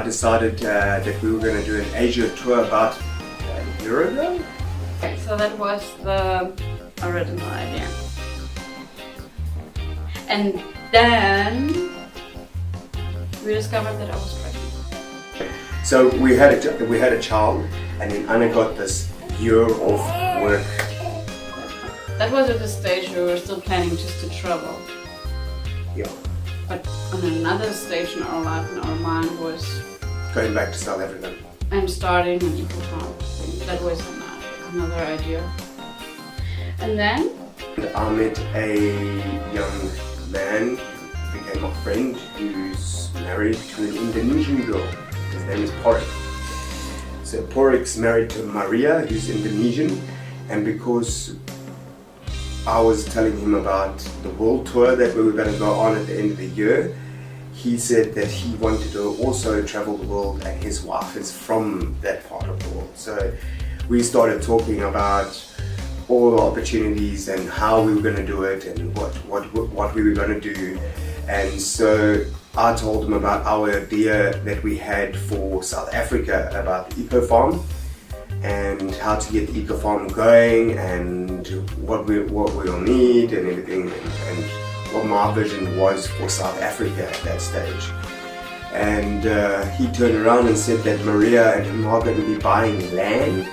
decided that we were going to do an Asia tour about a year ago. Okay, so that was the original idea. And then we discovered that I was pregnant. So we had a child, and then Anna got this year of work. That was at the stage we were still planning just to travel. Yeah. But on another stage in our life, in our mind, was Going back to South Africa. and starting an eco farm. That was another idea. And then I met a young man, became a friend, who's married to an Indonesian girl. His name is Padraig. So Padraig's married to Maria, who's Indonesian, and because I was telling him about the world tour that we were going to go on at the end of the year, he said that he wanted to also travel the world, and his wife is from that part of the world. So we started talking about all the opportunities and how we were going to do it and what we were going to do. And so I told him about our idea that we had for South Africa about the eco farm and how to get the eco farm going and what we'll need and everything, and what my vision was for South Africa at that stage. And he turned around and said that Maria and him are going to be buying land,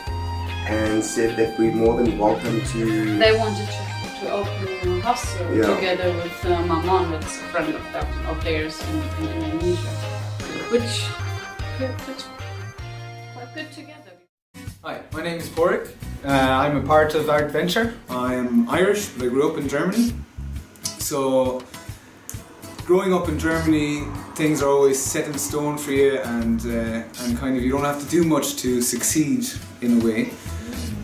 and said that we're more than welcome to... they wanted to open a hostel together with Maman, with a friend of theirs in Indonesia, which fits quite good together. Hi, my name is Padraig. I'm a part of Art Venture. I am Irish, but I grew up in Germany. So, growing up in Germany, things are always set in stone for you, and kind of you don't have to do much to succeed in a way.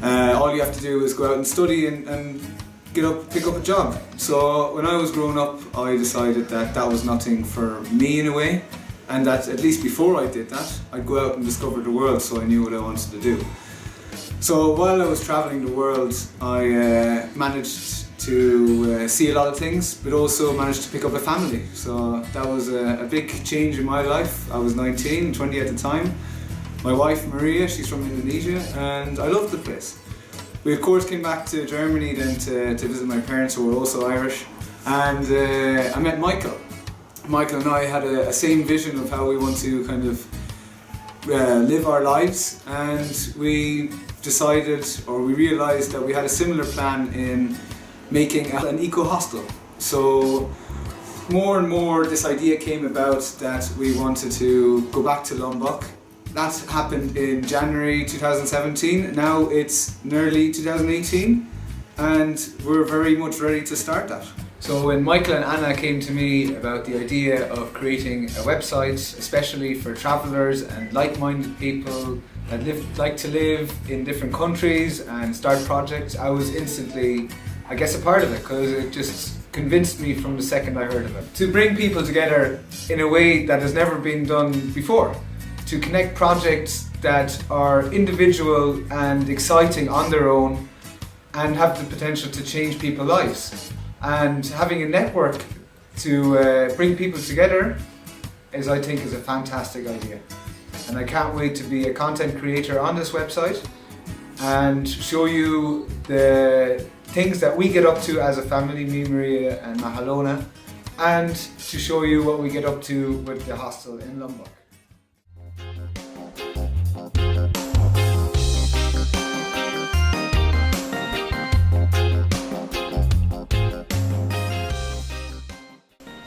All you have to do is go out and study and pick up a job. So when I was growing up, I decided that that was nothing for me in a way, and that at least before I did that, I'd go out and discover the world, so I knew what I wanted to do. So while I was travelling the world, I managed to see a lot of things, but also managed to pick up a family. So that was a big change in my life. I was 19, 20 at the time. My wife Maria, she's from Indonesia, and I loved the place. We of course came back to Germany then to visit my parents, who were also Irish, and I met Michael. Michael and I had a same vision of how we want to kind of live our lives, and we decided, or we realised that we had a similar plan in making an eco hostel. So more and more this idea came about that we wanted to go back to Lombok. That happened in January 2017, now it's nearly 2018, and we're very much ready to start that. So when Michael and Anna came to me about the idea of creating a website, especially for travellers and like-minded people that like to live in different countries and start projects, I was instantly, I guess, a part of it, because it just convinced me from the second I heard of it. To bring people together in a way that has never been done before. To connect projects that are individual and exciting on their own and have the potential to change people's lives. And having a network to bring people together I think is a fantastic idea. And I can't wait to be a content creator on this website and show you the things that we get up to as a family, me, Maria and Mahalona, and to show you what we get up to with the hostel in Lombok.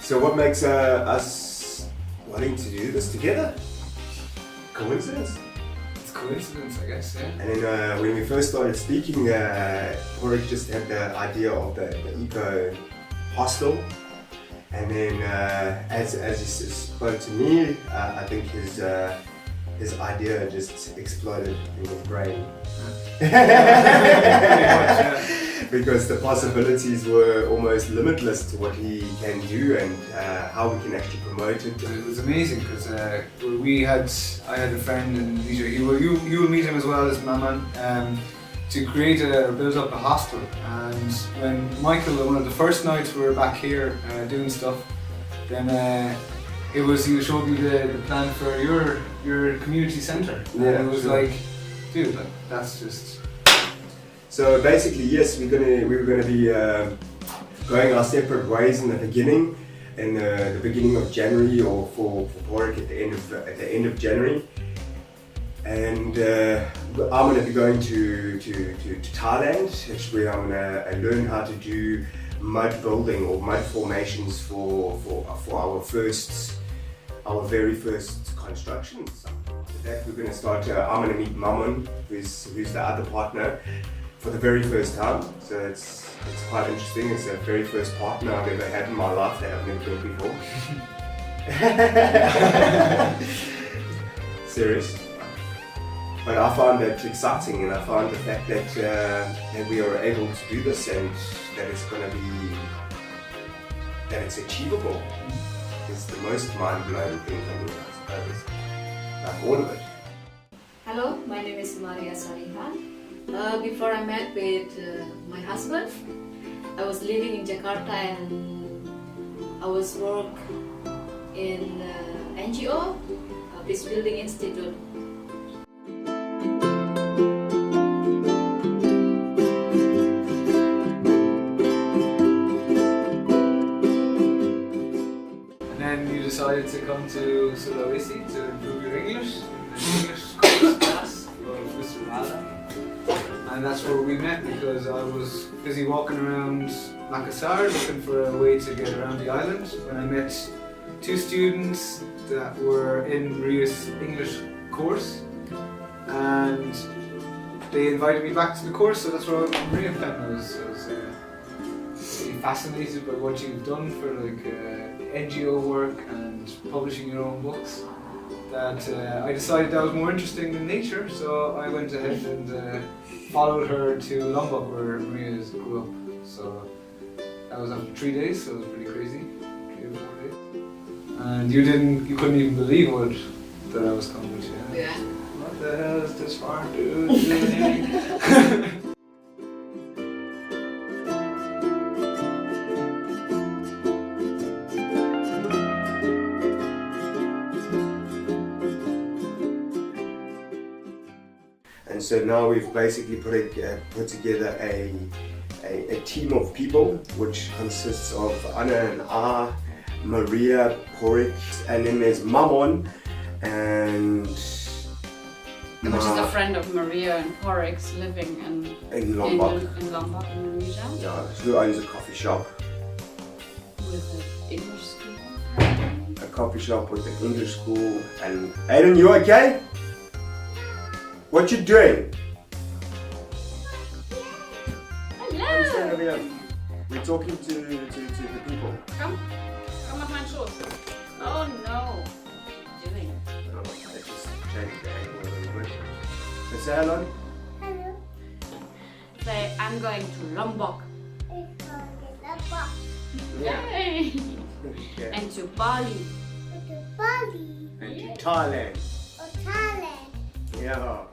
So what makes us wanting to do this together? Coincidence? It's coincidence, I guess, yeah. And then when we first started speaking, Padraig just had the idea of the eco hostel, and then as he spoke to me, I think his idea just exploded in his brain. Because the possibilities were almost limitless to what he can do and how we can actually promote it. It was amazing because I had a friend in Indonesia, you will meet him as well as Maman, to create build up a hostel. And when Michael, one of the first nights we were back here doing stuff, then he showed me the plan for your your community centre. Yeah, And it was sure. like, dude, like, that's just... So basically, yes, we were gonna be going our separate ways in the beginning, the beginning of January, or for Padraig at the end of January. And I'm gonna be going to Thailand. It's where I'm gonna learn how to do mud building or mud formations for our very first construction. So with that, we're gonna start. I'm gonna meet Maman, who's the other partner, for the very first time. So it's quite interesting. It's the very first partner I've ever had in my life that I've never met before. Serious. But I find that exciting, and I find the fact that we are able to do this, and that it's going to be, that it's achievable, is the most mind-blowing thing for me, I suppose. Like all of it. Hello, my name is Maria Sarihan. Before I met with my husband, I was living in Jakarta and I was work in NGO, Peace Building Institute. And then you decided to come to Sulawesi to improve your English, an English course class of Mr. Rala. And that's where we met, because I was busy walking around Makassar looking for a way to get around the island when I met two students that were in Maria's English course, and they invited me back to the course, so that's where Maria met. I was really fascinated by what you've done for like NGO work and publishing your own books, that I decided that was more interesting than nature, so I went ahead and followed her to Lombok, where Maria grew up. So that was after 3 days, so it was pretty crazy. 3 or 4 days. And you couldn't even believe that I was coming with you. Yeah. What the hell is this farm dude doing? And so now we've basically put together a team of people, which consists of Anna and I, Maria, Padraig, and then there's Maman, and Which is a friend of Maria and Padraig's, living in Lombok. in Lombok, Indonesia. Yeah, who owns a coffee shop. With an English school. A coffee shop with an English school. And Aiden, you okay? What you doing? Hello! Stand over here. We're talking to the people. Come off my shorts. Oh no! What are you doing? Oh, I just changed the angle a little bit. So say hello. Hello. Say, I'm going to Lombok. It's called the box. Yay! Okay. And to Bali. It's a body And to Thailand. or Thailand. Yeah.